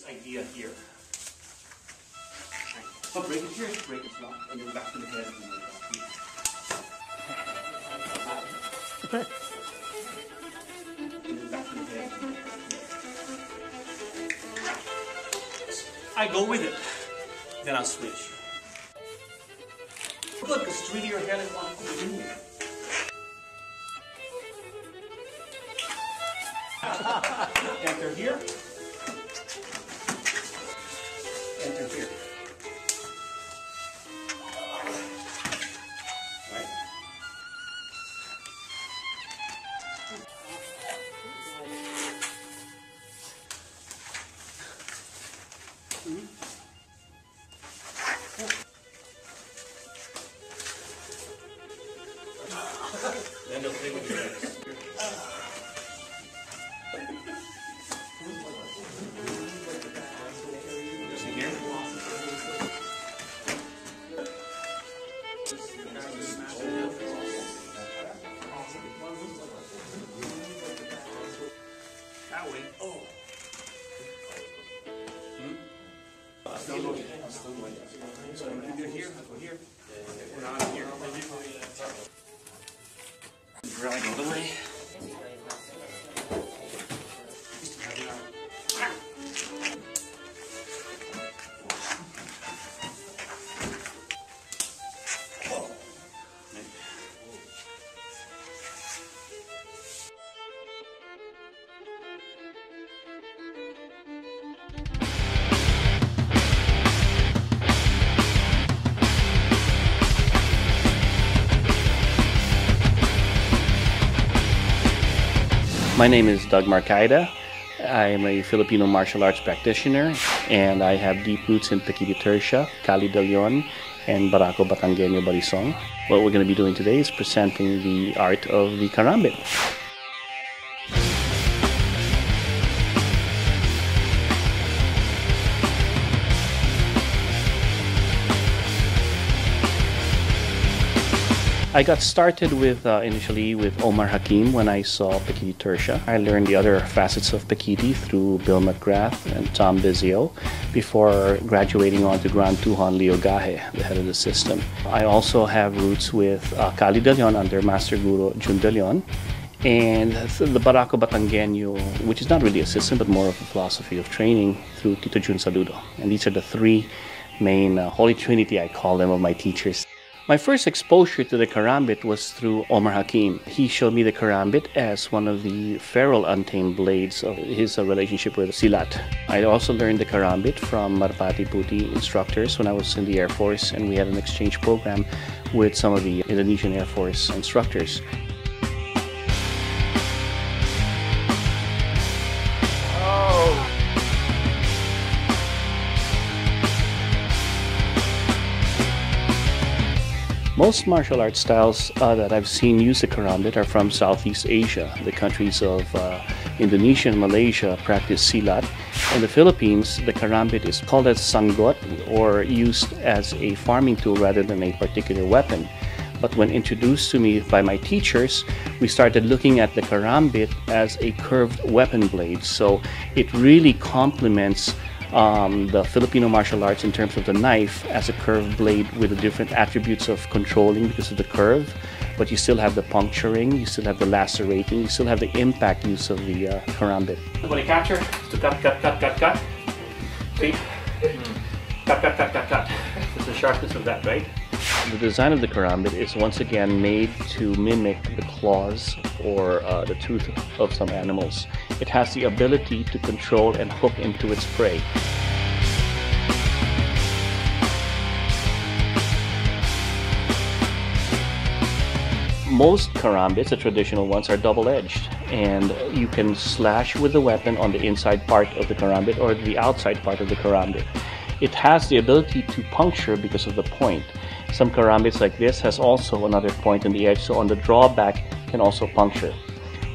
idea here. So break it here, break it flat, and then back to the head. Okay. And then back to the head. I go with it. Then I'll switch. Good, because it's really your head and one to begin with. Enter here. Enter here. Right. Then they'll play with your legs. See here? That way. Oh. I'll still go here. So I'm either here, I'll go here. Or not here. Drag all the way. My name is Doug Marcaida. I am a Filipino martial arts practitioner, and I have deep roots in Pekiti, Tirisia, Kali de Leon, and Barako Batangueño Barisong. What we're going to be doing today is presenting the art of the karambit. I got started with initially with Omar Hakim when I saw Pekiti Tirisia. I learned the other facets of Pekiti through Bill McGrath and Tom Bizio before graduating on to Grand Tuhon Leo Gahe, the head of the system. I also have roots with Kali de Leon under Master Guru Jun de Leon, and the Barako Batangueño, which is not really a system but more of a philosophy of training, through Tito Jun Saludo. And these are the three main Holy Trinity, I call them, of my teachers. My first exposure to the karambit was through Omar Hakim. He showed me the karambit as one of the feral untamed blades of his relationship with Silat. I also learned the karambit from Marpati Puti instructors when I was in the Air Force, and we had an exchange program with some of the Indonesian Air Force instructors. Most martial arts styles that I've seen use the karambit are from Southeast Asia. The countries of Indonesia and Malaysia practice silat. In the Philippines, the karambit is called as sanggot, or used as a farming tool rather than a particular weapon. But when introduced to me by my teachers, we started looking at the karambit as a curved weapon blade. So it really complements the Filipino martial arts in terms of the knife as a curved blade with the different attributes of controlling because of the curve, but you still have the puncturing, you still have the lacerating, you still have the impact use of the karambit. When you capture, to cut. See? Cut. That's the sharpness of that, right? The design of the karambit is once again made to mimic the claws or the tooth of some animals. It has the ability to control and hook into its prey. Most karambits, the traditional ones, are double-edged, and you can slash with the weapon on the inside part of the karambit or the outside part of the karambit. It has the ability to puncture because of the point. Some karambits like this has also another point in the edge, so on the drawback can also puncture.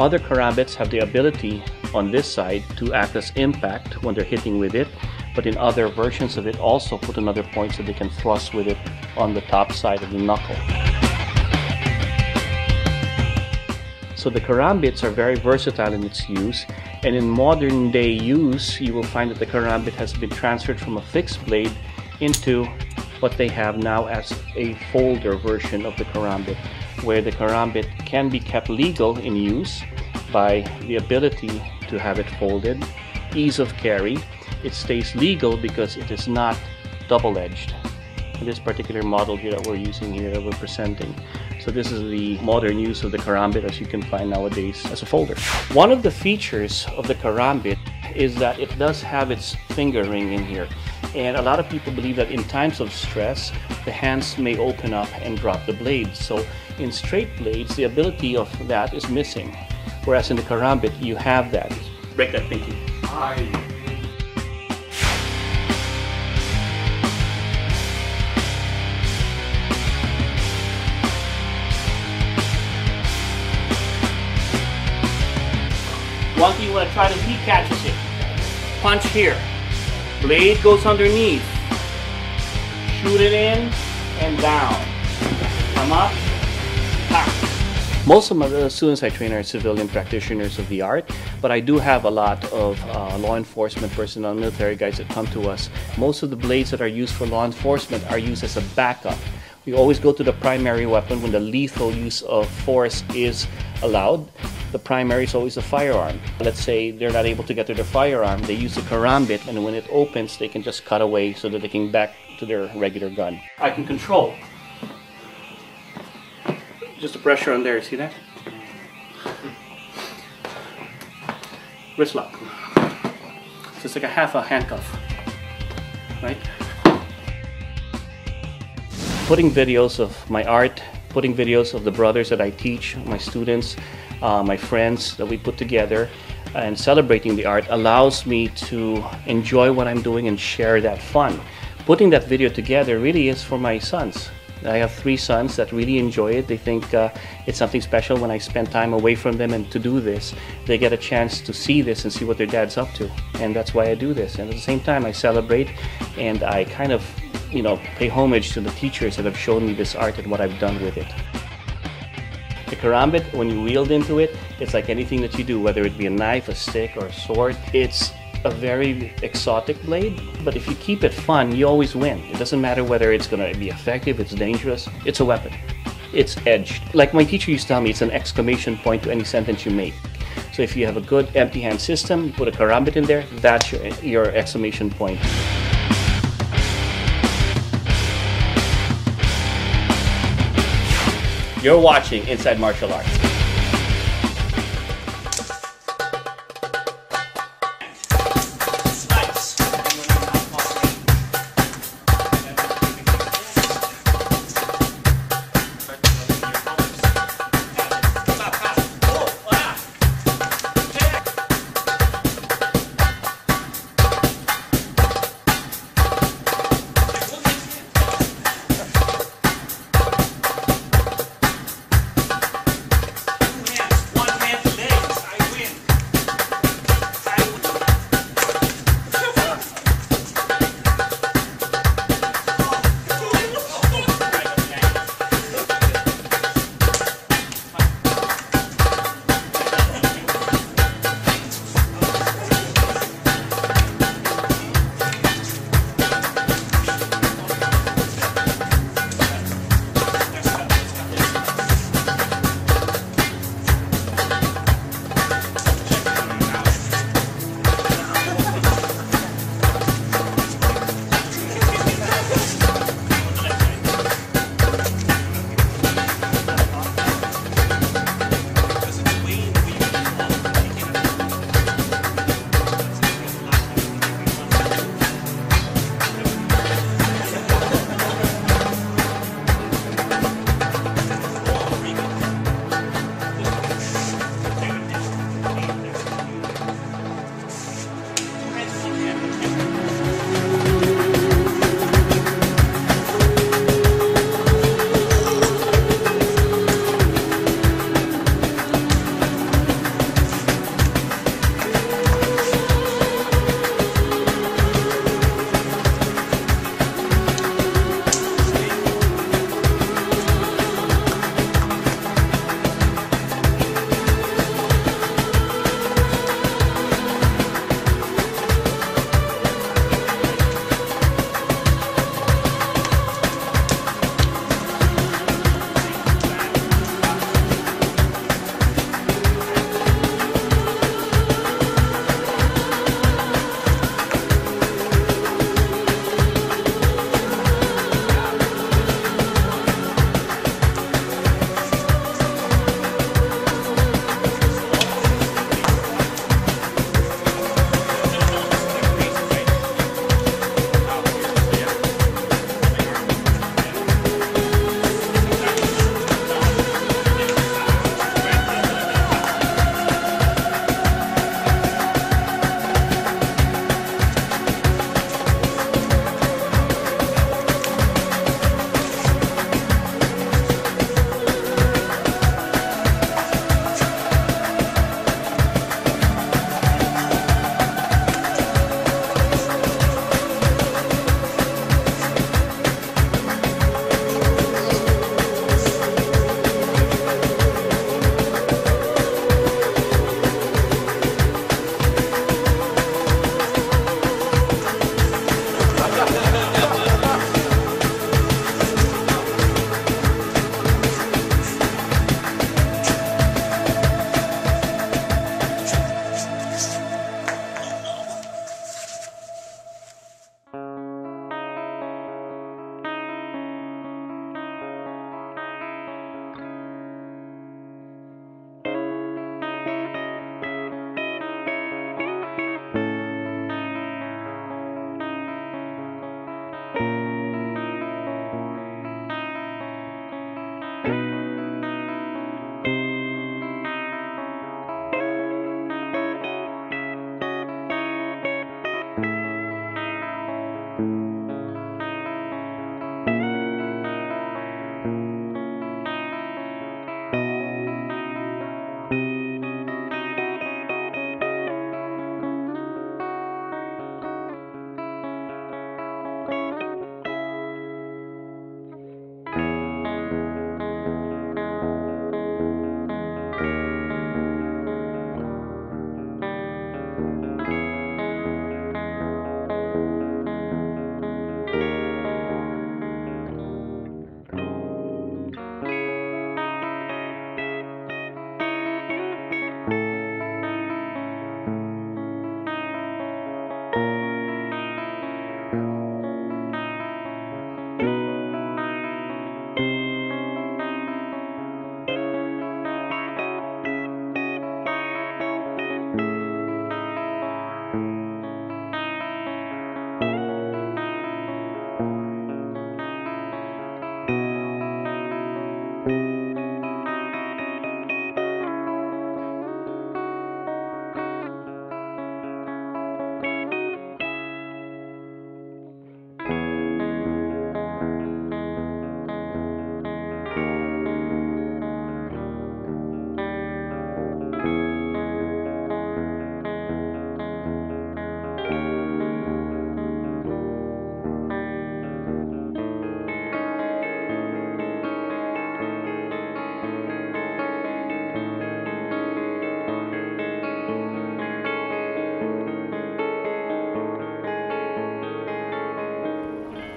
Other karambits have the ability on this side to act as impact when they're hitting with it, but in other versions of it also put another point so they can thrust with it on the top side of the knuckle. So the karambits are very versatile in its use, and in modern day use you will find that the karambit has been transferred from a fixed blade into what they have now as a folder version of the karambit, where the karambit can be kept legal in use by the ability to have it folded, ease of carry. It stays legal because it is not double-edged. In this particular model here that we're using here, that we're presenting. So this is the modern use of the karambit as you can find nowadays as a folder. One of the features of the karambit is that it does have its finger ring in here. And a lot of people believe that in times of stress, the hands may open up and drop the blades. So in straight blades, the ability of that is missing. Whereas in the karambit, you have that. Break that pinky. Aye. One thing you want to try to, he catches it. Punch here. Blade goes underneath. Shoot it in and down. Come up. Pop. Most of the students I train are civilian practitioners of the art, but I do have a lot of law enforcement personnel, military guys that come to us. Most of the blades that are used for law enforcement are used as a backup. We always go to the primary weapon when the lethal use of force is allowed. The primary is always a firearm. Let's say they're not able to get to their firearm, they use the karambit, and when it opens, they can just cut away so that they can back to their regular gun. I can control. Just the pressure on there, see that? Wrist lock. So it's like a half a handcuff, right? Putting videos of my art, putting videos of the brothers that I teach, my students, my friends that we put together, and celebrating the art allows me to enjoy what I'm doing and share that fun. Putting that video together really is for my sons. I have 3 sons that really enjoy it. They think it's something special when I spend time away from them, and to do this, they get a chance to see this and see what their dad's up to. And that's why I do this. And at the same time, I celebrate and I kind of, pay homage to the teachers that have shown me this art and what I've done with it. The karambit, when you wield into it, it's like anything that you do, whether it be a knife, a stick, or a sword. It's a very exotic blade, but if you keep it fun, you always win. It doesn't matter whether it's going to be effective, it's dangerous, it's a weapon. It's edged. Like my teacher used to tell me, it's an exclamation point to any sentence you make. So if you have a good empty hand system, you put a karambit in there, that's your exclamation point. You're watching Inside Martial Arts.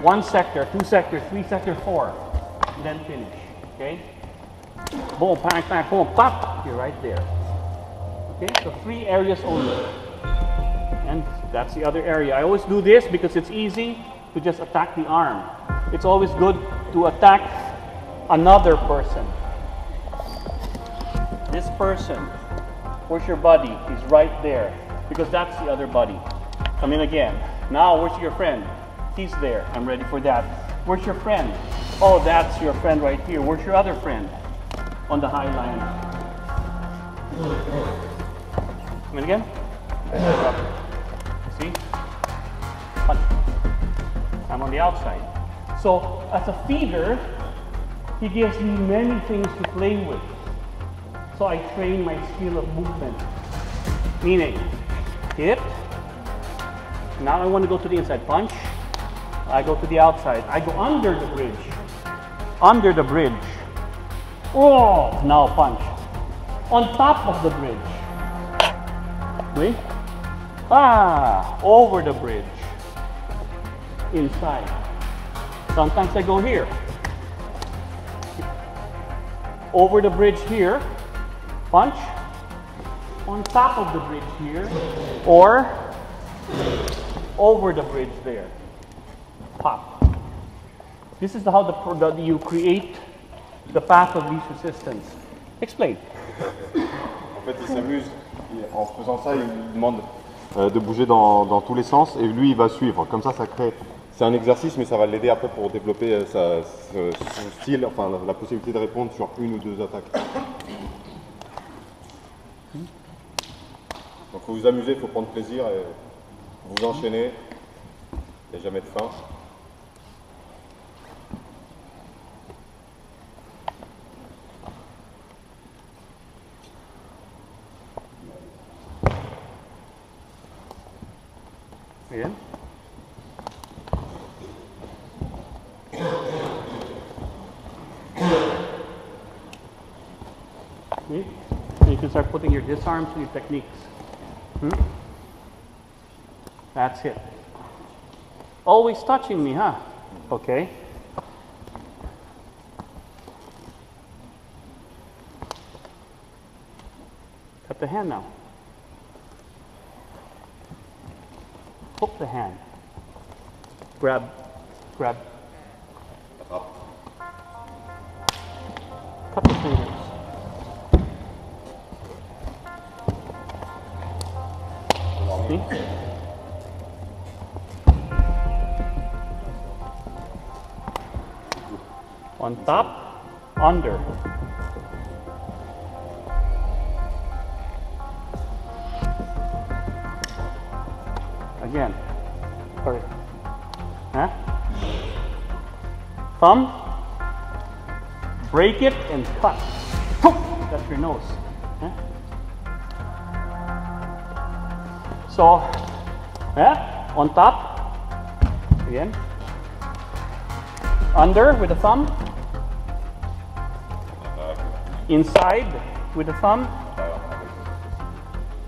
1 sector, 2 sector, 3 sector, 4. And then finish. Okay? Boom, bang, bang, boom, pop. You're right there. Okay? So 3 areas only. And that's the other area. I always do this because it's easy to just attack the arm. It's always good to attack another person. This person, where's your buddy? He's right there because that's the other buddy. Come in again. Now, where's your friend? He's there. I'm ready for that. Where's your friend? Oh, that's your friend right here. Where's your other friend? On the high line. Come in again. See? Punch. I'm on the outside. So, as a feeder, he gives me many things to play with. So I train my skill of movement. Meaning, hit. Now I want to go to the inside. Punch. I go to the outside. I go under the bridge. Under the bridge. Oh, now punch. On top of the bridge. Wait. Ah, over the bridge. Inside. Sometimes I go here. Over the bridge here. Punch. On top of the bridge here. Or over the bridge there. Pop. This is how you create the path of least resistance. Explain. En fait, il s'amuse. En faisant ça, il demande de bouger dans tous les sens et lui, il va suivre. Comme ça crée... C'est un exercice, mais ça va l'aider après pour développer son style, enfin la possibilité de répondre sur 1 ou 2 attaques. Donc il faut vous amuser, il faut prendre plaisir et vous enchaîner. Il n'y a jamais de fin. Again. See? So you can start putting your disarms and your techniques. That's it. Always touching me, huh? Okay. Cut the hand now. Hook the hand. Grab. Cut the fingers. See? On top, under. Again. Sorry. Huh? Thumb. Break it and cut. That's your nose. Huh? So, on top. Again. Under with the thumb. Inside with the thumb.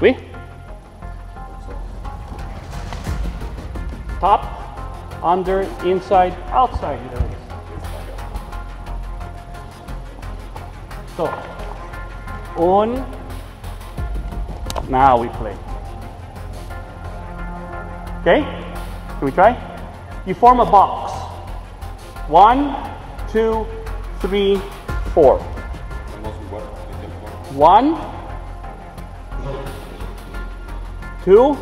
Oui. Top, under, inside, outside. So, on. Now we play. Okay? Can we try? You form a box. 1, 2, 3, 4. 1, 2,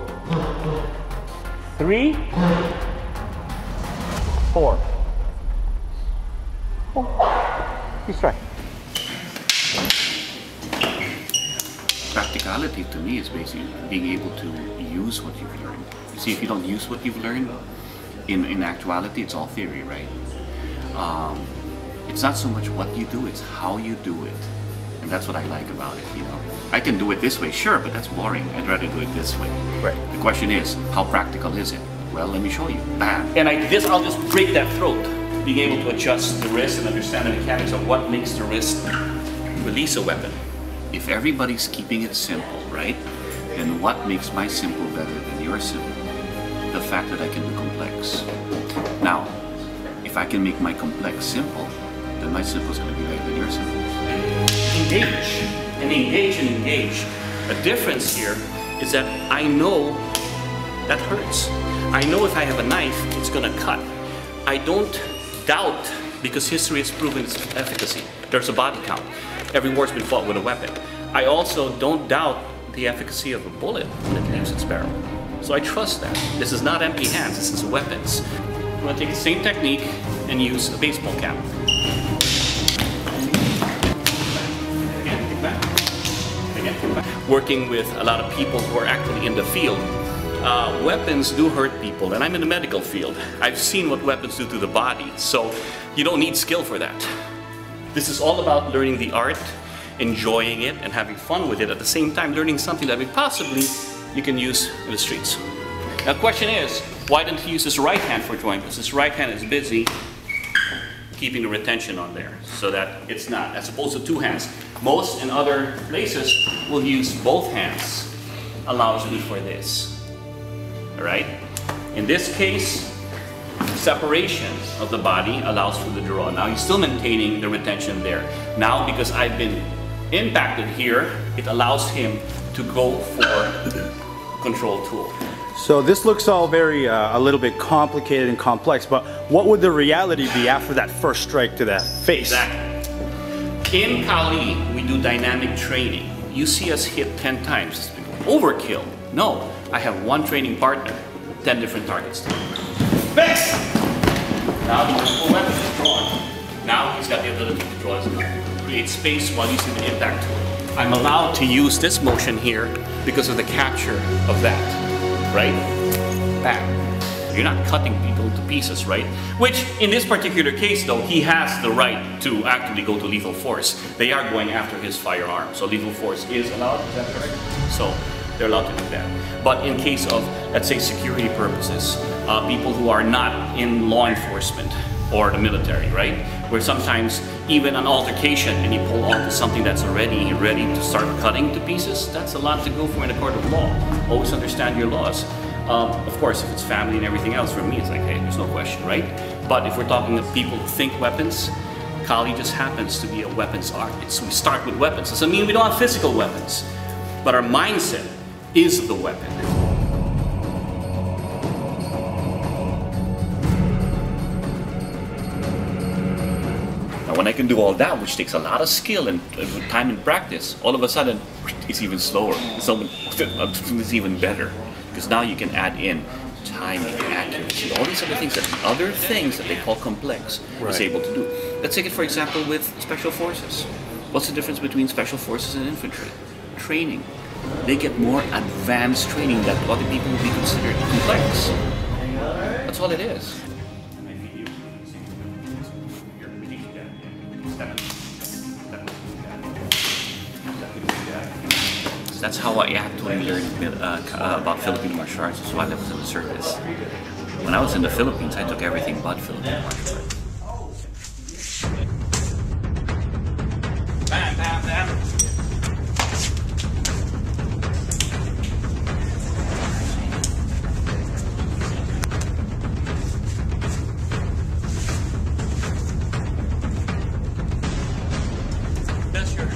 3, 4. Oh. Please try. Practicality to me is basically being able to use what you've learned. You see, if you don't use what you've learned, in actuality, it's all theory, right? It's not so much what you do, it's how you do it. And that's what I like about it, you know. I can do it this way, sure, but that's boring. I'd rather do it this way. Right. The question is, how practical is it? Well, let me show you. Bam. And I'll just break that throat. Being able to adjust the wrist and understand the mechanics of what makes the wrist release a weapon. If everybody's keeping it simple, right? Then what makes my simple better than your simple? The fact that I can do complex. Now, if I can make my complex simple, then my simple is going to be better than your simple. Engage, and engage, and engage. The difference here is that I know that hurts. I know if I have a knife, it's going to cut. I don't doubt, because history has proven its efficacy. There's a body count. Every war's been fought with a weapon. I also don't doubt the efficacy of a bullet when it leaves its barrel. So I trust that. This is not empty hands, this is weapons. I'm going to take the same technique and use a baseball cap. Again, kick back. Again, kick back. Working with a lot of people who are actually in the field, weapons do hurt people, and I'm in the medical field. I've seen what weapons do to the body, so you don't need skill for that. This is all about learning the art, enjoying it, and having fun with it, at the same time learning something that possibly you can use in the streets. Now the question is, why didn't he use his right hand for drawing? Because his right hand is busy keeping the retention on there, so that it's not, as opposed to two hands. Most in other places will use both hands. Allows me for this. Alright? In this case, separation of the body allows for the draw. Now he's still maintaining the retention there. Now, because I've been impacted here, it allows him to go for control tool. So this looks all very a little bit complicated and complex, but what would the reality be after that first strike to the face? Exactly. In Kali, we do dynamic training. You see us hit 10 times. Overkill. No, I have one training partner, 10 different targets. Fix! Now the full weapon is drawn. Now he's got the ability to draw his gun. Create space while using the impact tool. I'm allowed to use this motion here because of the capture of that, right? Bam. You're not cutting people to pieces, right? Which, in this particular case though, he has the right to actually go to lethal force. They are going after his firearm, so lethal force is allowed, is that correct? So, they're allowed to do that. But in case of, let's say, security purposes, people who are not in law enforcement or the military, right? Where sometimes even an altercation and you pull onto something that's already ready to start cutting to pieces, that's a lot to go for in a court of law. Always understand your laws. Of course, if it's family and everything else, for me it's like, hey, there's no question, right? But if we're talking of people who think weapons, Kali just happens to be a weapons art. We start with weapons. Doesn't mean we don't have physical weapons, but our mindset is the weapon. Now when I can do all that, which takes a lot of skill and time and practice, all of a sudden it's even slower. It's even better. Because now you can add in timing, accuracy, all these other things that they call complex, is able to do. Let's take it for example with special forces. What's the difference between special forces and infantry? Training. They get more advanced training that other people would be considered complex. That's all it is. That's how I actually learned about Filipino martial arts as well. I was in the service. When I was in the Philippines, I took everything but Filipino martial arts. Bam, bam, bam. That's your...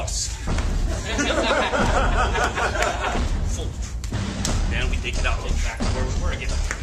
cross. Then we take it out, back to where we were again.